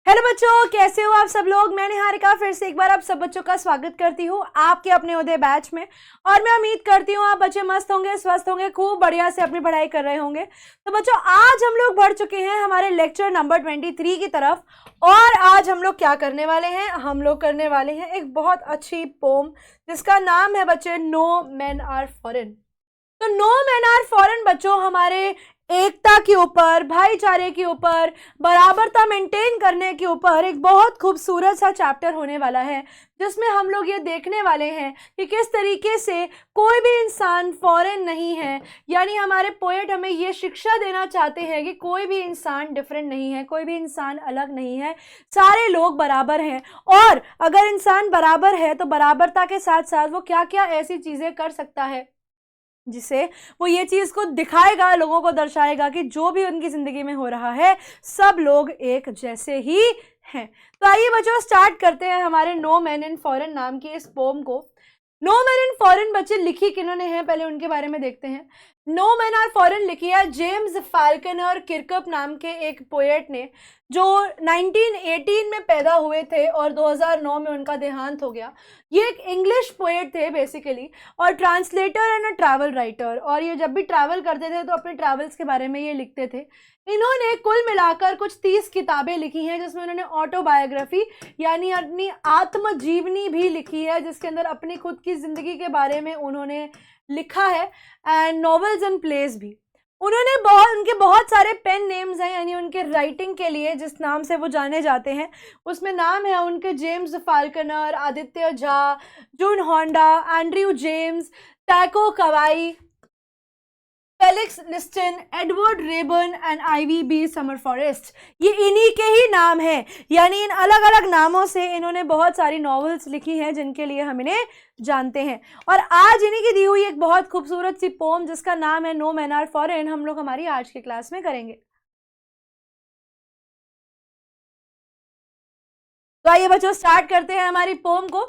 Hello बच्चों, कैसे हो आप सब लोग। मैं निहारिका फिर से एक बार आप सब बच्चों का स्वागत करती हूँ आपके अपने उदय बैच में। और मैं उम्मीद करती हूँ आप बच्चे मस्त होंगे, स्वस्थ होंगे, खूब बढ़िया से अपनी पढ़ाई कर रहे होंगे। तो बच्चों, आज हम लोग बढ़ चुके हैं हमारे लेक्चर नंबर 23 की तरफ। और आज हम लोग क्या करने वाले हैं, हम लोग करने वाले हैं एक बहुत अच्छी पोम जिसका नाम है बच्चे नो मैन आर फॉरेन। तो नो मैन आर फॉरेन बच्चों हमारे एकता के ऊपर, भाईचारे के ऊपर, बराबरता मेंटेन करने के ऊपर एक बहुत खूबसूरत सा चैप्टर होने वाला है, जिसमें हम लोग ये देखने वाले हैं कि किस तरीके से कोई भी इंसान फॉरेन नहीं है। यानी हमारे पोएट हमें ये शिक्षा देना चाहते हैं कि कोई भी इंसान डिफरेंट नहीं है, कोई भी इंसान अलग नहीं है, सारे लोग बराबर हैं। और अगर इंसान बराबर है तो बराबरता के साथ साथ वो क्या क्या ऐसी चीज़ें कर सकता है जिसे वो ये चीज़ को दिखाएगा, लोगों को दर्शाएगा कि जो भी उनकी ज़िंदगी में हो रहा है सब लोग एक जैसे ही हैं। तो आइए बच्चों, स्टार्ट करते हैं हमारे नो मैन इन फॉरेन नाम की इस पोम को। नो मैन इन फॉरेन बच्चे लिखी किन्होंने है, पहले उनके बारे में देखते हैं। नो मैन आर फॉरेन लिखी है जेम्स फाल्कनर किरकप नाम के एक पोएट ने, जो 1918 में पैदा हुए थे और 2009 में उनका देहांत हो गया। ये एक इंग्लिश पोएट थे बेसिकली, और translator and a travel writer. और ये जब भी ट्रैवल करते थे तो अपने ट्रैवल्स के बारे में ये लिखते थे। इन्होंने कुल मिलाकर कुछ 30 किताबें लिखी हैं, जिसमें उन्होंने ऑटोबायोग्राफी यानी अपनी आत्मजीवनी भी लिखी है, जिसके अंदर अपनी खुद की ज़िंदगी के बारे में उन्होंने लिखा है, एंड नॉवेल्स एंड प्लेस भी। उनके बहुत सारे पेन नेम्स हैं, यानी उनके राइटिंग के लिए जिस नाम से वो जाने जाते हैं उसमें नाम है उनके James Falconer, Aditya Jha, Jun Honda, Andrew James, Taco Kawai, Felix Liston, Edward Reban and Ivy B Summer Forest. ये इन्हीं के ही नाम हैं। यानी इन अलग अलग नामों से इन्होंने बहुत सारी नॉवेल्स लिखी हैं जिनके लिए हम इन्हें जानते हैं। और आज इन्हीं की दी हुई एक बहुत खूबसूरत सी पोम जिसका नाम है नो मैन आर फॉरेन हम लोग हमारी आज की क्लास में करेंगे। तो आइए बच्चों, स्टार्ट करते हैं हमारी पोम को।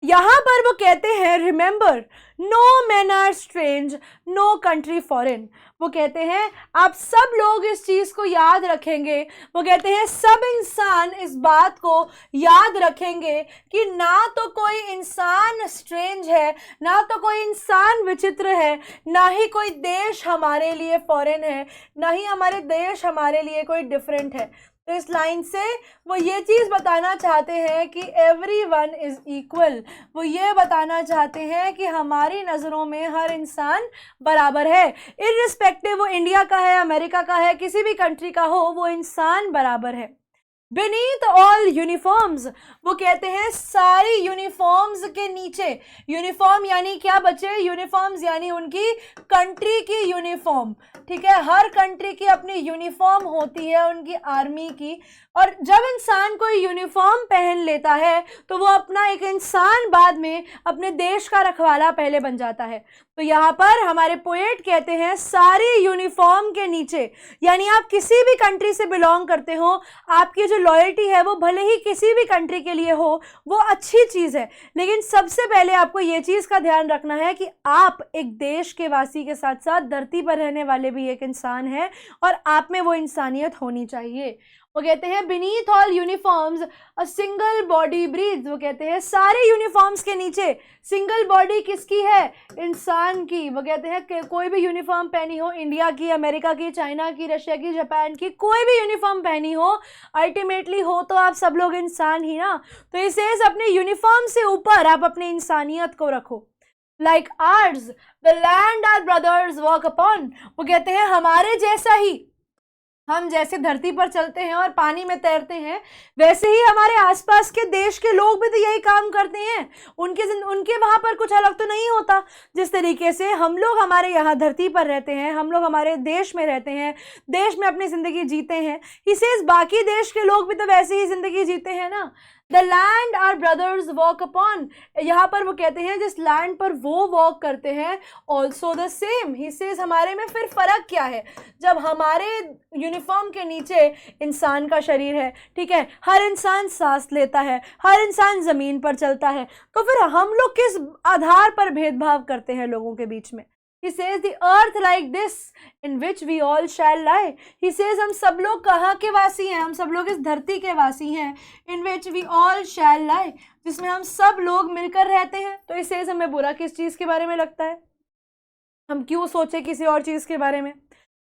यहां पर वो कहते हैं remember no man are strange, no country foreign. वो कहते हैं आप सब लोग इस चीज को याद रखेंगे, वो कहते हैं सब इंसान इस बात को याद रखेंगे कि ना तो कोई इंसान स्ट्रेंज है, ना तो कोई इंसान विचित्र है, ना ही कोई देश हमारे लिए फॉरेन है, ना ही हमारे देश हमारे लिए कोई डिफरेंट है। तो इस लाइन से वो ये चीज़ बताना चाहते हैं कि एवरीवन इज इक्वल। वो ये बताना चाहते हैं कि हमारी नज़रों में हर इंसान बराबर है, इर्रिस्पेक्टिव वो इंडिया का है, अमेरिका का है, किसी भी कंट्री का हो, वो इंसान बराबर है। Beneath all uniforms, वो कहते हैं सारी यूनिफॉर्म्स के नीचे। यूनिफॉर्म यानी क्या बच्चे, यूनिफॉर्म्स यानी उनकी कंट्री की यूनिफॉर्म। ठीक है, हर कंट्री की अपनी यूनिफॉर्म होती है, उनकी आर्मी की। और जब इंसान कोई यूनिफॉर्म पहन लेता है तो वो अपना एक इंसान बाद में अपने देश का रखवाला पहले बन जाता है। तो यहाँ पर हमारे पोएट कहते हैं सारी यूनिफॉर्म के नीचे, यानी आप किसी भी कंट्री से बिलोंग करते हो, आपकी जो लॉयल्टी है वो भले ही किसी भी कंट्री के लिए हो, वो अच्छी चीज़ है, लेकिन सबसे पहले आपको ये चीज़ का ध्यान रखना है कि आप एक देश के वासी के साथ साथ धरती पर रहने वाले भी एक इंसान हैं, और आप में वो इंसानियत होनी चाहिए। वो कहते हैं beneath all uniforms a single body breathes. वो कहते हैं सारे यूनिफॉर्म्स के नीचे सिंगल बॉडी किसकी है, इंसान की। वो कहते हैं कि कोई भी यूनिफॉर्म पहनी हो, इंडिया की, अमेरिका की, चाइना की, रशिया की, जापान की, कोई भी यूनिफॉर्म पहनी हो, अल्टीमेटली हो तो आप सब लोग इंसान ही ना। तो इसे अपने यूनिफॉर्म से ऊपर आप अपनी इंसानियत को रखो। Like ours the land our brothers walk upon. वो कहते हैं हमारे जैसा ही, हम जैसे धरती पर चलते हैं और पानी में तैरते हैं, वैसे ही हमारे आसपास के देश के लोग भी तो यही काम करते हैं। उनके वहाँ पर कुछ अलग तो नहीं होता। जिस तरीके से हम लोग हमारे यहाँ धरती पर रहते हैं, हम लोग हमारे देश में रहते हैं, देश में अपनी ज़िंदगी जीते हैं, इसे बाकी देश के लोग भी तो वैसे ही ज़िंदगी जीते हैं ना। The land our brothers walk upon, यहाँ पर वो कहते हैं जिस लैंड पर वो वॉक करते हैं, also the same he says. हमारे में फिर फ़र्क क्या है, जब हमारे यूनिफॉर्म के नीचे इंसान का शरीर है, ठीक है, हर इंसान सांस लेता है, हर इंसान ज़मीन पर चलता है, तो फिर हम लोग किस आधार पर भेदभाव करते हैं लोगों के बीच में। He says the earth like this in which we all shall lie. He says हम सब लोग कहाँ के वासी हैं, हम सब लोग इस धरती के वासी हैं. In which we all shall lie, जिसमें हम सब लोग मिलकर रहते हैं. तो he says हमें बुरा किस चीज़ के बारे में लगता है, हम क्यों सोचे किसी और चीज़ के बारे में.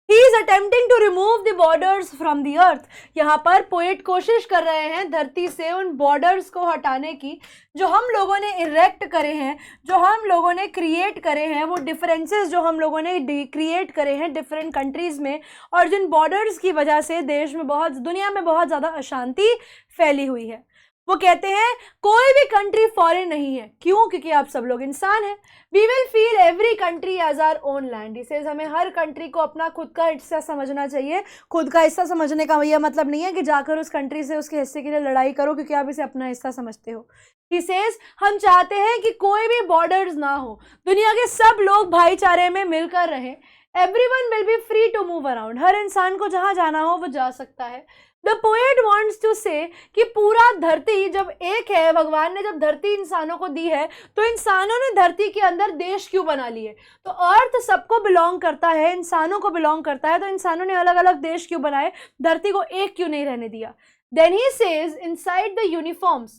He is attempting to remove the borders from the earth. यहाँ पर पोएट कोशिश कर रहे हैं धरती से उन बॉर्डर्स को हटाने की जो हम लोगों ने इरेक्ट करे हैं, जो हम लोगों ने क्रिएट करे हैं, वो डिफरेंसेस जो हम लोगों ने क्रिएट करे हैं डिफरेंट कंट्रीज़ में, और जिन बॉर्डर्स की वजह से देश में दुनिया में बहुत ज़्यादा अशांति फैली हुई है. वो कहते हैं कोई भी कंट्री फॉरेन नहीं है. क्यों? क्योंकि आप सब लोग इंसान हैं. We will feel every country as our own land. इसे हमें हर कंट्री को अपना खुद का हिस्सा समझना चाहिए. खुद का हिस्सा समझने का यह मतलब नहीं है कि जाकर उस कंट्री से उसके हिस्से के लिए लड़ाई करो क्योंकि आप इसे अपना हिस्सा समझते हो. He says हम चाहते हैं कि कोई भी बॉर्डर्स ना हो, दुनिया के सब लोग भाईचारे में मिलकर रहें. Everyone will be free to move around. हर इंसान को जहाँ जाना हो वो जा सकता है. The poet wants to say कि पूरा धरती जब एक है, भगवान ने जब धरती इंसानों को दी है तो इंसानों ने धरती के अंदर देश क्यों बना लिए. तो अर्थ सबको बिलोंग करता है, इंसानों को बिलोंग करता है, तो इंसानों ने अलग अलग देश क्यों बनाए, धरती को एक क्यों नहीं रहने दिया. Then he says inside the uniforms,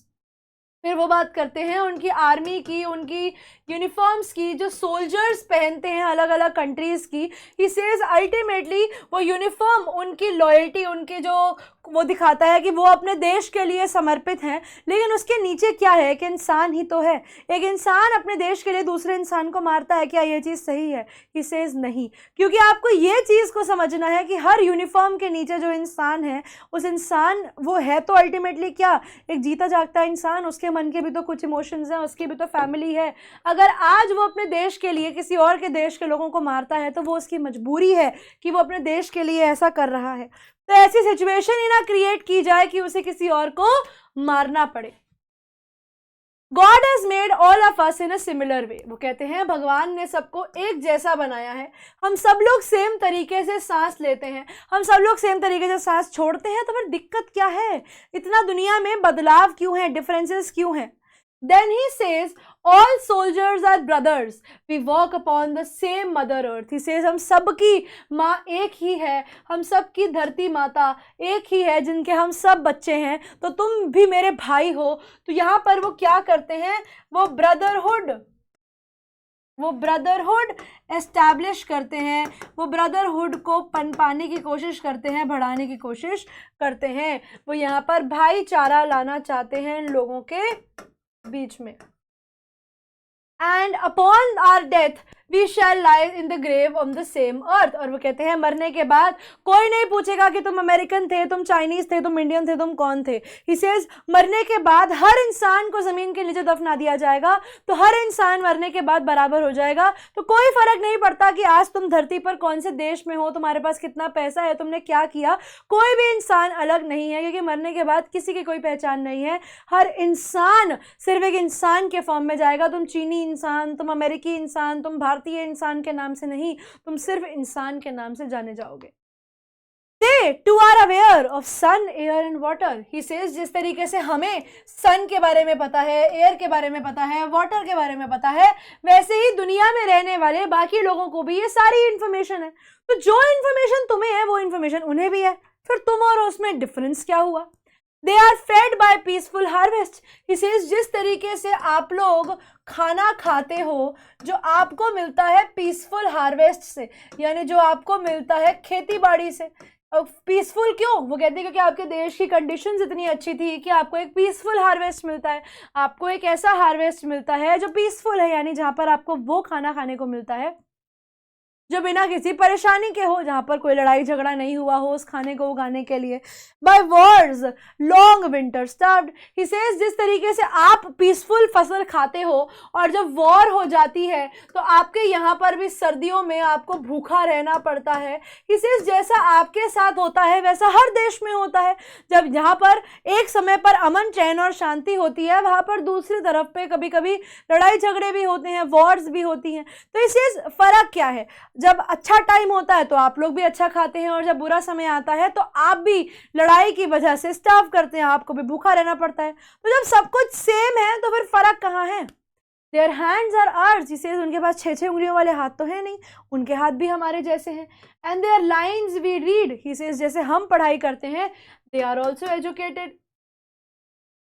फिर वो बात करते हैं उनकी आर्मी की, उनकी यूनिफॉर्म्स की, जो सोल्जर्स पहनते हैं अलग अलग कंट्रीज़ की. ही सेज अल्टीमेटली वो यूनिफॉर्म उनकी लॉयल्टी, उनके जो वो दिखाता है कि वो अपने देश के लिए समर्पित हैं. लेकिन उसके नीचे क्या है कि इंसान ही तो है. एक इंसान अपने देश के लिए दूसरे इंसान को मारता है, क्या ये चीज़ सही है? ही सेज नहीं, क्योंकि आपको ये चीज़ को समझना है कि हर यूनिफॉर्म के नीचे जो इंसान है, उस इंसान वो है तो अल्टीमेटली क्या, एक जीता जागता इंसान. उसके मन के भी तो कुछ इमोशंस हैं, उसकी भी तो फैमिली है. अगर आज वो अपने देश के लिए किसी और के देश के लोगों को मारता है तो वो उसकी मजबूरी है कि वो अपने देश के लिए ऐसा कर रहा है. तो ऐसी सिचुएशन ही ना क्रिएट की जाए कि उसे किसी और को मारना पड़े. God has made all of us in a similar way. वो कहते हैं भगवान ने सबको एक जैसा बनाया है. हम सब लोग सेम तरीके से सांस लेते हैं, हम सब लोग सेम तरीके से सांस छोड़ते हैं. तो फिर दिक्कत क्या है, इतना दुनिया में बदलाव क्यों है, डिफरेंसेस क्यों हैं? Then he says all soldiers are brothers, we walk upon the same mother earth. He says हम सबकी माँ एक ही है, हम सबकी धरती माता एक ही है, जिनके हम सब बच्चे हैं, तो तुम भी मेरे भाई हो. तो यहाँ पर वो क्या करते हैं, वो ब्रदरहुड एस्टैब्लिश करते हैं, वो ब्रदरहुड को पनपाने की कोशिश करते हैं, बढ़ाने की कोशिश करते हैं. वो यहाँ पर भाईचारा लाना चाहते हैं लोगों के बीच में. And upon our death we shall lie in the grave on the same earth. और वो कहते हैं मरने के बाद कोई नहीं पूछेगा कि तुम अमेरिकन थे, तुम चाइनीज थे, तुम इंडियन थे, तुम कौन थे. He says मरने के बाद हर इंसान को जमीन के नीचे दफना दिया जाएगा. तो हर इंसान मरने के बाद बराबर हो जाएगा. तो कोई फर्क नहीं पड़ता कि आज तुम धरती पर कौन से देश में हो, तुम्हारे पास कितना पैसा है, तुमने क्या किया. कोई भी इंसान अलग नहीं है, क्योंकि मरने के बाद किसी की कोई पहचान नहीं है. हर इंसान सिर्फ एक इंसान के फॉर्म में जाएगा. तुम चीनी इंसान, तुम अमेरिकी इंसान, तुम भारतीय इंसान के नाम से नहीं, तुम सिर्फ इंसान के नाम से जाने जाओगे. They too are aware of sun, air and water. He says जिस तरीके से हमें सन के बारे में पता है, एयर के बारे में पता है, वाटर के बारे में पता है, वैसे ही दुनिया में रहने वाले बाकी लोगों को भी ये सारी इंफॉर्मेशन है. तो जो इंफॉर्मेशन तुम्हें है वो इंफॉर्मेशन उन्हें भी है. फिर तुम और उसमें डिफरेंस क्या हुआ? They are fed by peaceful harvest. He says जिस तरीके से आप लोग खाना खाते हो, जो आपको मिलता है पीसफुल हार्वेस्ट से, यानी जो आपको मिलता है खेती बाड़ी से. पीसफुल क्यों? वो कहते हैं क्योंकि आपके देश की कंडीशंस इतनी अच्छी थी कि आपको एक पीसफुल हार्वेस्ट मिलता है. आपको एक ऐसा हार्वेस्ट मिलता है जो पीसफुल है, यानी जहाँ पर आपको वो खाना खाने को मिलता है जो बिना किसी परेशानी के हो, जहाँ पर कोई लड़ाई झगड़ा नहीं हुआ हो उस खाने को उगाने के लिए. By wars long winter starved. He says जिस तरीके से आप पीसफुल फसल खाते हो और जब वॉर हो जाती है तो आपके यहाँ पर भी सर्दियों में आपको भूखा रहना पड़ता है. ही सेज जैसा आपके साथ होता है वैसा हर देश में होता है. जब यहाँ पर एक समय पर अमन चैन और शांति होती है, वहाँ पर दूसरी तरफ पे कभी कभी लड़ाई झगड़े भी होते हैं, वॉर्स भी होती हैं. तो इससे फ़र्क क्या है? जब अच्छा टाइम होता है तो आप लोग भी अच्छा खाते हैं, और जब बुरा समय आता है तो आप भी लड़ाई की वजह से स्टार्व करते हैं, आपको भी भूखा रहना पड़ता है. तो जब सब कुछ सेम है तो फिर फर्क कहाँ है? देयर हैंड्स आर आर्स, इसे उनके पास 6 उंगलियों वाले हाथ तो है नहीं, उनके हाथ भी हमारे जैसे हैं। And their lines we read, he says जैसे हम पढ़ाई करते हैं, दे आर ऑल्सो एजुकेटेड,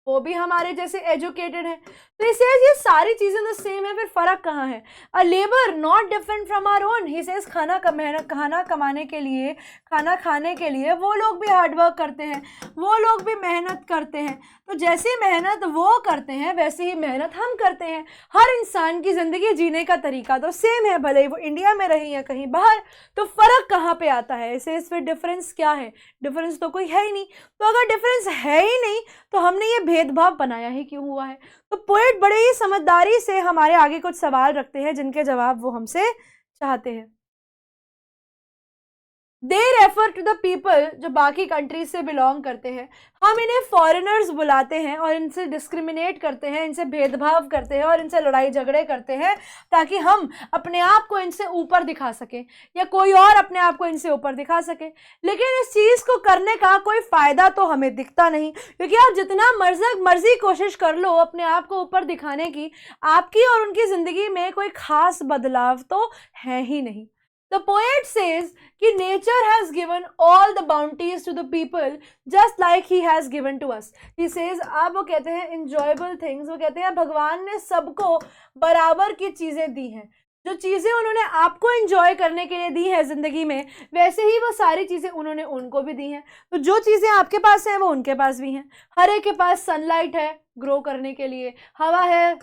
वो भी हमारे जैसे एजुकेटेड है। तो इसे ये सारी चीजें तो सेम है, फिर फर्क कहाँ है? A labour not different from our own, he says खाना कमाने के लिए, खाना खाने के लिए वो लोग भी हार्डवर्क करते हैं, वो लोग भी मेहनत करते हैं। तो जैसे मेहनत वो करते हैं वैसे ही मेहनत हम करते हैं। हर इंसान की ज़िंदगी जीने का तरीका तो सेम है, भले ही वो इंडिया में रही या कहीं बाहर। तो फ़र्क कहाँ पे आता है? इसे फिर डिफरेंस क्या है? डिफरेंस तो कोई है ही नहीं। तो अगर डिफरेंस है ही नहीं तो हमने ये भेदभाव बनाया ही क्यों हुआ है? तो पोएट बड़े ही समझदारी से हमारे आगे कुछ सवाल रखते हैं जिनके जवाब वो हमसे चाहते हैं। They refer to the people जो बाकी कंट्रीज से बिलोंग करते हैं। हम इन्हें फॉरेनर्स बुलाते हैं और इनसे डिस्क्रिमिनेट करते हैं, इनसे भेदभाव करते हैं और इनसे लड़ाई झगड़े करते हैं ताकि हम अपने आप को इनसे ऊपर दिखा सकें या कोई और अपने आप को इनसे ऊपर दिखा सके। लेकिन इस चीज़ को करने का कोई फ़ायदा तो हमें दिखता नहीं, क्योंकि आप जितना मर्जी कोशिश कर लो अपने आप को ऊपर दिखाने की, आपकी और उनकी ज़िंदगी में कोई ख़ास बदलाव तो है ही नहीं। The poet says कि nature has given all the bounties to the people just like he has given to us. He says, आप वो कहते हैं enjoyable things, वो कहते हैं भगवान ने सबको बराबर की चीज़ें दी हैं। जो चीज़ें उन्होंने आपको एंजॉय करने के लिए दी है ज़िंदगी में, वैसे ही वो सारी चीज़ें उन्होंने उनको भी दी हैं। तो जो चीज़ें आपके पास हैं वो उनके पास भी हैं। हर एक के पास सनलाइट है ग्रो करने के लिए, हवा है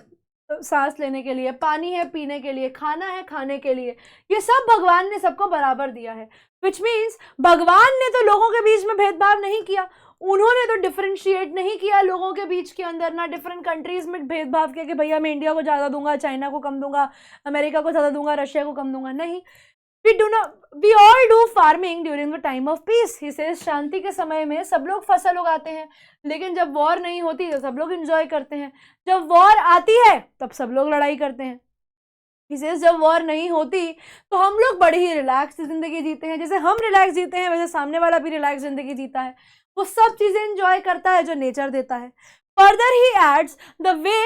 सांस लेने के लिए, पानी है पीने के लिए, खाना है खाने के लिए, ये सब भगवान ने सबको बराबर दिया है। विच मीन्स भगवान ने तो लोगों के बीच में भेदभाव नहीं किया, उन्होंने तो डिफरेंशिएट नहीं किया लोगों के बीच के अंदर, ना डिफरेंट कंट्रीज में भेदभाव किया कि भैया मैं इंडिया को ज़्यादा दूंगा, चाइना को कम दूंगा, अमेरिका को ज़्यादा दूंगा, रशिया को कम दूंगा। नहीं, we all do farming during the time of peace. He says शांति के समय में सब लोग फसल उगाते हैं, लेकिन जब वॉर नहीं होती तो सब लोग एंजॉय करते हैं। जब वॉर आती है तब सब लोग लड़ाई करते हैं। He says जब वॉर नहीं होती तो हम लोग बड़ी ही रिलैक्स जिंदगी जीते हैं। जैसे हम रिलैक्स जीते हैं वैसे सामने वाला भी रिलैक्स जिंदगी जीता है, वो सब चीजें एंजॉय करता है जो नेचर देता है। Further he adds the way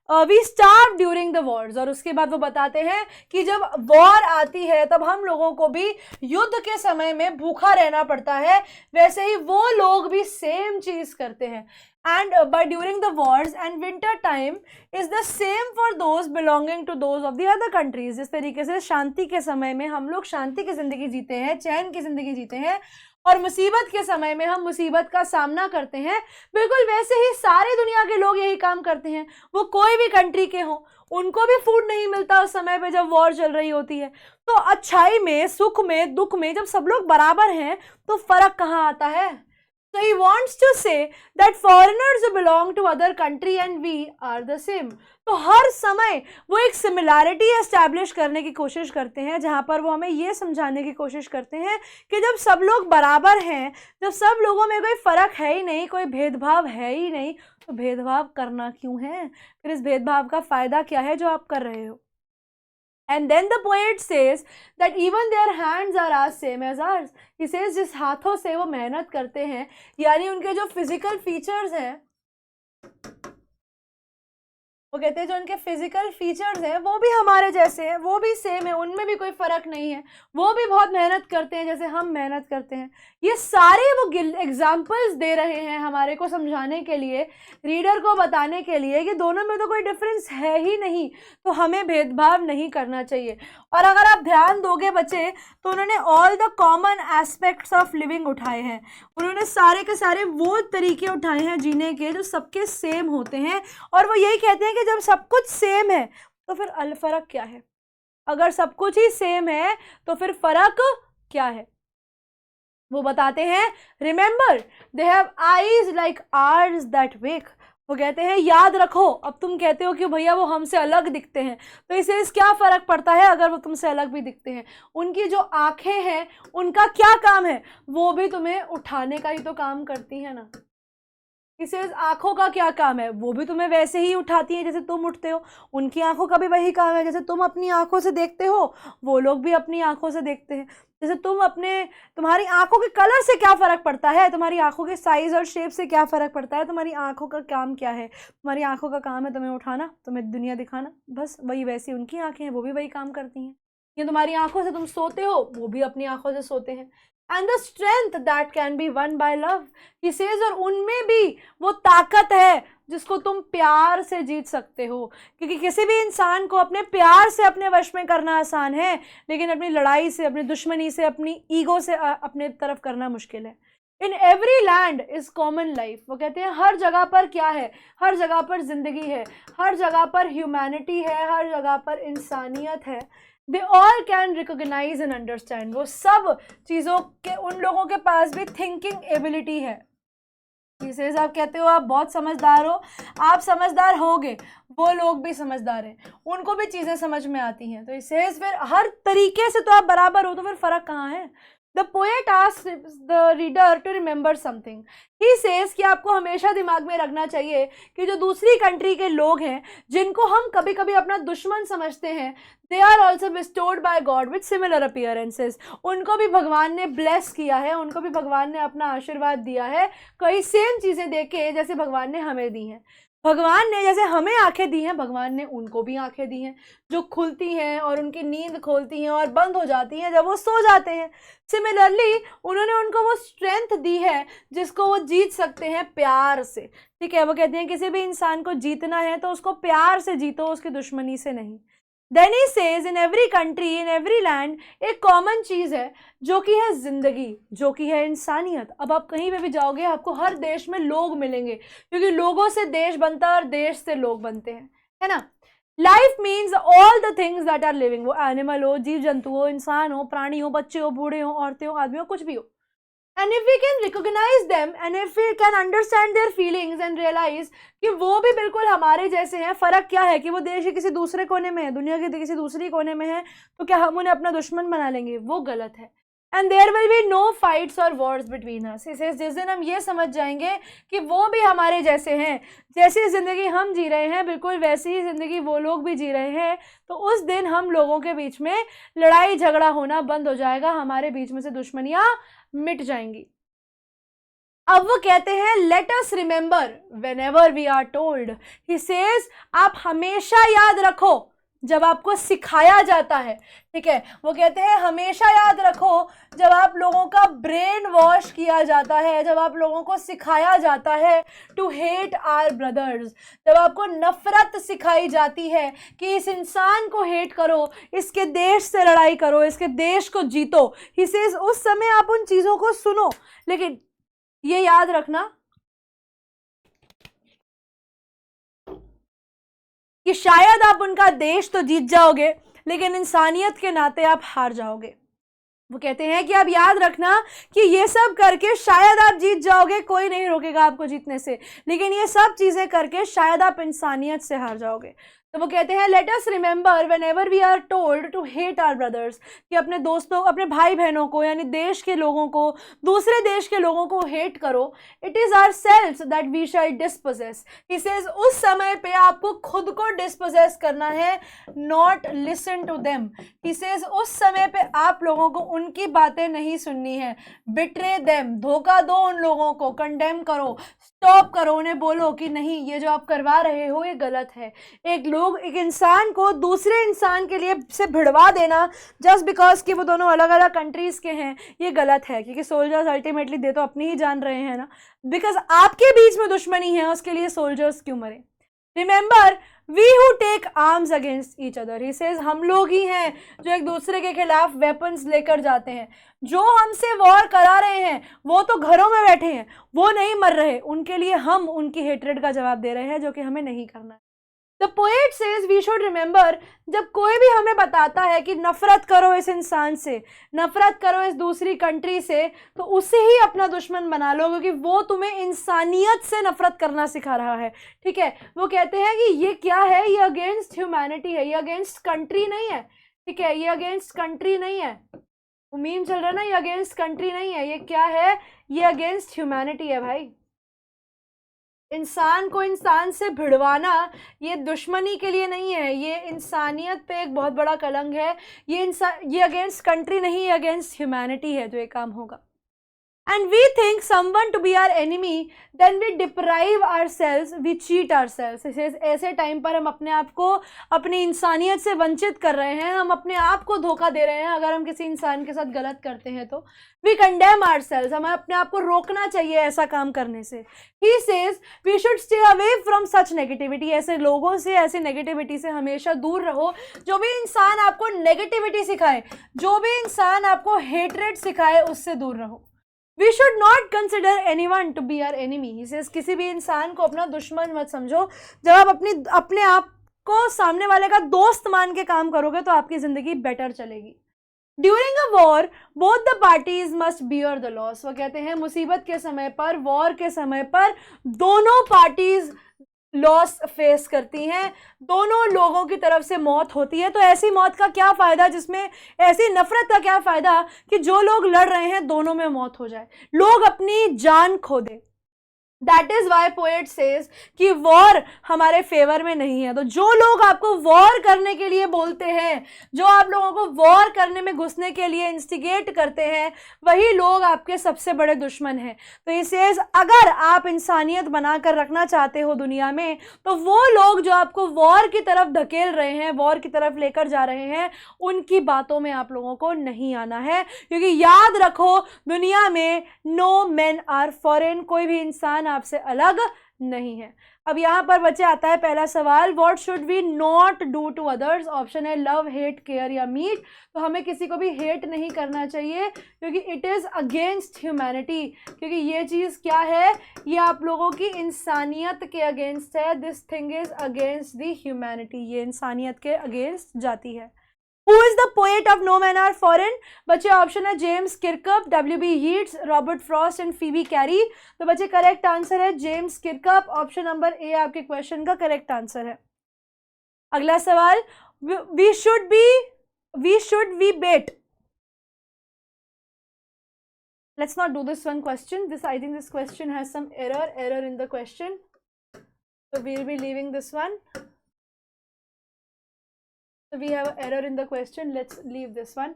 we starve during the wars, और उसके बाद वो बताते हैं कि जब वॉर आती है तब हम लोगों को भी युद्ध के समय में भूखा रहना पड़ता है, वैसे ही वो लोग भी सेम चीज करते हैं। And by during the wars and winter time is the same for those belonging to those of the other countries। जिस तरीके से शांति के समय में हम लोग शांति की जिंदगी जीते हैं, चैन की जिंदगी जीते हैं, और मुसीबत के समय में हम मुसीबत का सामना करते हैं, बिल्कुल वैसे ही सारी दुनिया के लोग यही काम करते हैं। वो कोई भी कंट्री के हों, उनको भी फूड नहीं मिलता उस समय पे जब वॉर चल रही होती है। तो अच्छाई में, सुख में, दुख में जब सब लोग बराबर हैं तो फर्क कहाँ आता है? So he wants to say that foreigners who belong to other country and we are the same। तो हर समय वो एक सिमिलैरिटी एस्टैब्लिश करने की कोशिश करते हैं, जहाँ पर वो हमें ये समझाने की कोशिश करते हैं कि जब सब लोग बराबर हैं, जब सब लोगों में कोई फ़र्क है ही नहीं, कोई भेदभाव है ही नहीं, तो भेदभाव करना क्यों है? फिर इस भेदभाव का फ़ायदा क्या है जो आप कर रहे हो? And then the poet says that even their hands are as same as ours। He says जिस हाथों से वो मेहनत करते हैं, यानी उनके जो फिजिकल फीचर्स हैं, वो कहते हैं जो उनके फिजिकल फीचर्स हैं वो भी हमारे जैसे हैं, वो भी सेम है, उनमें भी कोई फ़र्क नहीं है। वो भी बहुत मेहनत करते हैं जैसे हम मेहनत करते हैं। ये सारे वो एग्जाम्पल्स दे रहे हैं हमारे को समझाने के लिए, रीडर को बताने के लिए कि दोनों में तो कोई डिफरेंस है ही नहीं, तो हमें भेदभाव नहीं करना चाहिए। और अगर आप ध्यान दोगे बच्चे, तो उन्होंने all the common aspects of living उठाए हैं। उन्होंने सारे के सारे वो तरीके उठाए हैं जीने के जो सबके सेम होते हैं, और वो यही कहते हैं कि जब सब कुछ सेम है तो फिर फर्क क्या है? अगर सब कुछ ही सेम है तो फिर फर्क क्या है? वो बताते हैं, remember they have eyes like arcs that wake. वो कहते हैं याद रखो, अब तुम कहते हो कि भैया वो हमसे अलग दिखते हैं, तो इससे क्या फ़र्क पड़ता है अगर वो तुमसे अलग भी दिखते हैं? उनकी जो आंखें हैं उनका क्या काम है? वो भी तुम्हें उठाने का ही तो काम करती है ना। He says आंखों का क्या काम है, वो भी तुम्हें वैसे ही उठाती हैं जैसे तुम उठते हो, उनकी आंखों का भी वही काम है, जैसे तुम अपनी आंखों से देखते हो वो लोग भी अपनी आंखों से देखते हैं। जैसे तुम्हारी आंखों के कलर से क्या फ़र्क पड़ता है, तुम्हारी आंखों के साइज़ और शेप से क्या फ़र्क पड़ता है, तुम्हारी आंखों का काम क्या है, तुम्हारी आंखों का काम है तुम्हें उठाना, तुम्हें दुनिया दिखाना, बस वही वैसी उनकी आंखें हैं, वो भी वही काम करती हैं। या तुम्हारी आंखों से तुम सोते हो, वो भी अपनी आंखों से सोते हैं। And the strength that can be one by love, he says, और उनमें भी वो ताकत है जिसको तुम प्यार से जीत सकते हो, क्योंकि किसी भी इंसान को अपने प्यार से अपने वश में करना आसान है, लेकिन अपनी लड़ाई से, अपनी दुश्मनी से, अपनी ईगो से अपने तरफ करना मुश्किल है। In every land is common life, वो कहते हैं हर जगह पर क्या है, हर जगह पर जिंदगी है, हर जगह पर ह्यूमैनिटी है, हर जगह पर इंसानियत है। They all can recognise and understand, वो सब चीज़ों के उन लोगों के पास भी थिंकिंग एबिलिटी है। सेज, आप कहते हो आप बहुत समझदार हो, आप समझदार होगे, वो लोग भी समझदार हैं, उनको भी चीज़ें समझ में आती हैं। तो सेज फिर हर तरीके से तो आप बराबर हो, तो फिर फ़र्क कहाँ है। The poet asks the reader to remember something. He says कि आपको हमेशा दिमाग में रखना चाहिए कि जो दूसरी कंट्री के लोग हैं, जिनको हम कभी कभी अपना दुश्मन समझते हैं, they are also bestowed by God with similar appearances. उनको भी भगवान ने ब्लेस किया है, उनको भी भगवान ने अपना आशीर्वाद दिया है, कई सेम चीज़ें देके जैसे भगवान ने हमें दी हैं। भगवान ने जैसे हमें आंखें दी हैं, भगवान ने उनको भी आंखें दी हैं, जो खुलती हैं और उनकी नींद खोलती हैं और बंद हो जाती हैं जब वो सो जाते हैं। सिमिलरली उन्होंने उनको वो स्ट्रेंथ दी है जिसको वो जीत सकते हैं प्यार से। ठीक है, वो कहते हैं किसी भी इंसान को जीतना है तो उसको प्यार से जीतो, उसकी दुश्मनी से नहीं। Then he says in every country, in every land, एक कॉमन चीज़ है जो कि है जिंदगी, जो कि है इंसानियत। अब आप कहीं पे भी जाओगे आपको हर देश में लोग मिलेंगे, क्योंकि लोगों से देश बनता है और देश से लोग बनते हैं, है ना। Life means all the things that are living, वो एनिमल हो, जीव जंतु हो, इंसान हो, प्राणी हो, बच्चे हो, बूढ़े हो, औरतें हो, आदमी हो, कुछ भी हो। And if we can recognize them and if we can understand their feelings and realize कि वो भी बिल्कुल हमारे जैसे हैं, फ़र्क क्या है कि वो देश के किसी दूसरे कोने में है, दुनिया के किसी दूसरी कोने में है, तो क्या हम उन्हें अपना दुश्मन बना लेंगे, वो गलत है। And there will be no fights और वॉर्स बिटवीन अस, इसे जिस दिन हम ये समझ जाएंगे कि वो भी हमारे जैसे हैं, जैसी ज़िंदगी हम जी रहे हैं बिल्कुल वैसी ही ज़िंदगी वो लोग भी जी रहे हैं, तो उस दिन हम लोगों के बीच में लड़ाई झगड़ा होना बंद हो जाएगा, हमारे बीच में से दुश्मनियाँ मिट जाएंगी। अब वो कहते हैं let us remember whenever we are told, he says आप हमेशा याद रखो जब आपको सिखाया जाता है। ठीक है, वो कहते हैं हमेशा याद रखो जब आप लोगों का ब्रेन वॉश किया जाता है, जब आप लोगों को सिखाया जाता है टू हेट आवर ब्रदर्स, जब आपको नफरत सिखाई जाती है कि इस इंसान को हेट करो, इसके देश से लड़ाई करो, इसके देश को जीतो। ही सेज उस समय आप उन चीज़ों को सुनो, लेकिन ये याद रखना कि शायद आप उनका देश तो जीत जाओगे, लेकिन इंसानियत के नाते आप हार जाओगे। वो कहते हैं कि आप याद रखना कि ये सब करके शायद आप जीत जाओगे, कोई नहीं रोकेगा आपको जीतने से, लेकिन ये सब चीज़ें करके शायद आप इंसानियत से हार जाओगे। तो वो कहते हैं let us remember whenever we are told to hate our brothers, कि अपने दोस्तों, अपने भाई बहनों को, यानी देश के लोगों को, दूसरे देश के लोगों को हेट करो। It is ourselves that we shall dispossess, he says उस समय पे आपको खुद को डिस्पोजेस करना है, not listen to them. He says उस समय पे आप लोगों को उनकी बातें नहीं सुननी है, बिट्रे देम, धोखा दो उन लोगों को, कंडेम करो, स्टॉप करो, उन्हें बोलो कि नहीं ये जो आप करवा रहे हो ये गलत है। एक इंसान को दूसरे इंसान के लिए से भिड़वा देना जस्ट बिकॉज कि वो दोनों अलग अलग कंट्रीज के हैं, ये गलत है, क्योंकि सोल्जर्स अल्टीमेटली दे तो अपनी ही जान रहे हैं ना, बिकॉज आपके बीच में दुश्मनी है, उसके लिए सोल्जर्स क्यों मरे। Remember we who take arms against each other, he says हम लोग ही हैं जो एक दूसरे के खिलाफ वेपन्स लेकर जाते हैं। जो हमसे वॉर करा रहे हैं वो तो घरों में बैठे हैं, वो नहीं मर रहे, उनके लिए हम उनकी हेट्रेड का जवाब दे रहे हैं, जो कि हमें नहीं करना है। The poet says we should remember, जब कोई भी हमें बताता है कि नफरत करो इस इंसान से, नफरत करो इस दूसरी कंट्री से, तो उसे ही अपना दुश्मन बना लो, क्योंकि वो तुम्हें इंसानियत से नफरत करना सिखा रहा है। ठीक है, वो कहते हैं कि ये क्या है, ये अगेंस्ट ह्यूमैनिटी है, ये अगेंस्ट कंट्री नहीं है। ठीक है, ये अगेंस्ट कंट्री नहीं है, मीम चल रहा है ना, ये अगेंस्ट कंट्री नहीं है, ये क्या है, ये अगेंस्ट ह्यूमैनिटी है भाई। इंसान को इंसान से भिड़वाना ये दुश्मनी के लिए नहीं है, ये इंसानियत पे एक बहुत बड़ा कलंक है। ये अगेंस्ट कंट्री नहीं, ये अगेंस्ट ह्यूमैनिटी है जो ये काम होगा। And we think someone to be our enemy, then we deprive ourselves, we cheat ourselves. ऐसे टाइम पर हम अपने आप को अपनी इंसानियत से वंचित कर रहे हैं, हम अपने आप को धोखा दे रहे हैं। अगर हम किसी इंसान के साथ गलत करते हैं तो we condemn ourselves, हमें अपने आप को रोकना चाहिए ऐसा काम करने से। He says we should stay away from such negativity, ऐसे लोगों से, ऐसी नेगेटिविटी से हमेशा दूर रहो। जो भी इंसान आपको नेगेटिविटी सिखाए, जो भी इंसान आपको हेटरेट सिखाए, उससे दूर रहो। We should not consider anyone to be our enemy. He says, किसी भी इंसान को अपना दुश्मन मत समझो। जब आप अपने आप को सामने वाले का दोस्त मान के काम करोगे तो आपकी जिंदगी बेटर चलेगी। During a war, both the parties must bear the loss. वो कहते हैं मुसीबत के समय पर, वॉर के समय पर दोनों पार्टीज लॉस फेस करती हैं, दोनों लोगों की तरफ से मौत होती है। तो ऐसी मौत का क्या फ़ायदा, जिसमें ऐसी नफरत का क्या फ़ायदा कि जो लोग लड़ रहे हैं दोनों में मौत हो जाए, लोग अपनी जान खो दें। That is why poet says कि वॉर हमारे फेवर में नहीं है। तो जो लोग आपको वॉर करने के लिए बोलते हैं, जो आप लोगों को वॉर करने में घुसने के लिए इंस्टिगेट करते हैं, वही लोग आपके सबसे बड़े दुश्मन हैं। तो ये सेज अगर आप इंसानियत बनाकर रखना चाहते हो दुनिया में, तो वो लोग जो आपको वॉर की तरफ धकेल रहे हैं, वॉर की तरफ लेकर जा रहे हैं, उनकी बातों में आप लोगों को नहीं आना है। क्योंकि याद रखो, दुनिया में नो मैन आर फॉरेन, कोई भी इंसान आपसे अलग नहीं है। अब यहां पर बच्चे आता है पहला सवाल, what should we not do to others. Option है लव, हेट, केयर या मीट। तो हमें किसी को भी हेट नहीं करना चाहिए क्योंकि इट इज अगेंस्ट ह्यूमैनिटी। क्योंकि ये चीज क्या है, ये आप लोगों की इंसानियत के अगेंस्ट है। This thing is against the humanity, ये इंसानियत के अगेंस्ट जाती है। Who is the poet of No Men Are Foreign? बच्चे ऑप्शन है James Kirkup, W.B. Yeats, Robert Frost and Phoebe Carey. तो बच्चे करेक्ट आंसर है James Kirkup. Option number a आपके क्वेश्चन का करेक्ट आंसर है। अगला सवाल, we should we bet. Let's not do this one question. I think this question has some error in the question. So we'll be leaving this one. So we have an error in the question. Let's leave this one.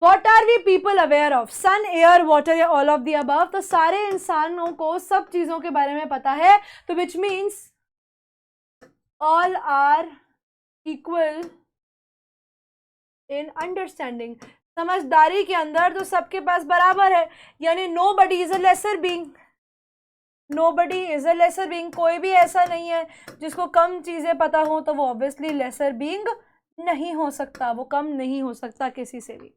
What are we people aware of? Sun, air, water या all of the above? तो सारे इंसानों को सब चीजों के बारे में पता है, तो which means all are equal in understanding. समझदारी के अंदर तो सबके पास बराबर है, यानी nobody is a lesser being. Nobody is a lesser being. कोई भी ऐसा नहीं है जिसको कम चीजें पता हो, तो वो ऑब्वियसली lesser being नहीं हो सकता, वो कम नहीं हो सकता किसी से भी।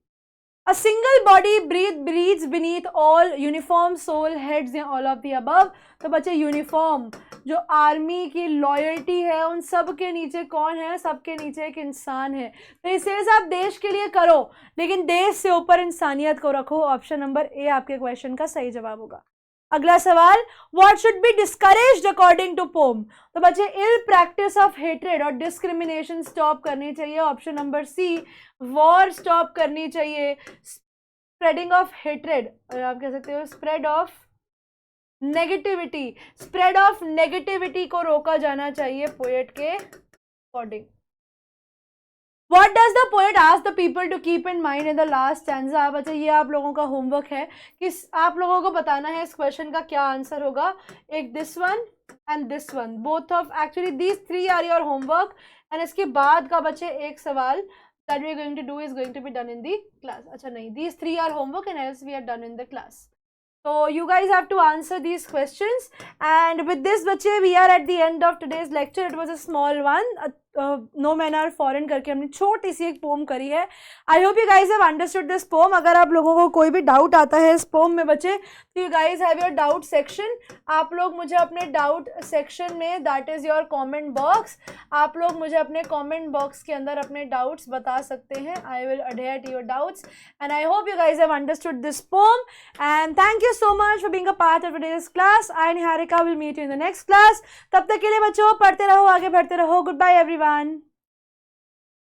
A single body breathes beneath all, uniform, soul, heads या all of the above। तो बच्चे यूनिफॉर्म जो आर्मी की लॉयल्टी है, उन सब के नीचे कौन है, सबके नीचे एक इंसान है। तो इसे आप देश के लिए करो, लेकिन देश से ऊपर इंसानियत को रखो। ऑप्शन नंबर ए आपके क्वेश्चन का सही जवाब होगा। अगला सवाल, what should be discouraged according to poem. तो बच्चे इल प्रैक्टिस ऑफ हेट्रेड और डिस्क्रिमिनेशन स्टॉप करनी चाहिए। Option number C, war stop करनी चाहिए। स्प्रेडिंग ऑफ हेट्रेड, आप कह सकते हो स्प्रेड ऑफ नेगेटिविटी को रोका जाना चाहिए पोएट के according. What does the poet ask the people to keep in mind in the last stanza? बच्चे ये आप लोगों का होमवर्क है कि आप लोगों को बताना है इस क्वेश्चन का क्या आंसर होगा। एक this one and this one, both of actually these three are your homework. And इसके बाद का बच्चे एक सवाल that we are going to do is going to be done in the class. अच्छा नहीं, these three are homework and else we are done in the class. So you guys have to answer these questions. And with this बच्चे we are at the end of today's lecture. It was a small one. No man are foreign करके हमने छोटी सी एक poem करी है। I hope you guys have understood this poem. अगर आप लोगों को कोई भी डाउट आता है इस पोम में बच्चे, तो you guys have your doubt section. आप लोग मुझे अपने डाउट सेक्शन में, that is your comment box, आप लोग मुझे अपने कमेंट बॉक्स के अंदर अपने डाउट्स बता सकते हैं। I will adhere to your doubts and I hope you guys have understood this poem. And thank you so much for being a part of today's class. I Niharika will meet you in the next class. तब तक के लिए बच्चों पढ़ते रहो, आगे बढ़ते रहो। Good bye everyone.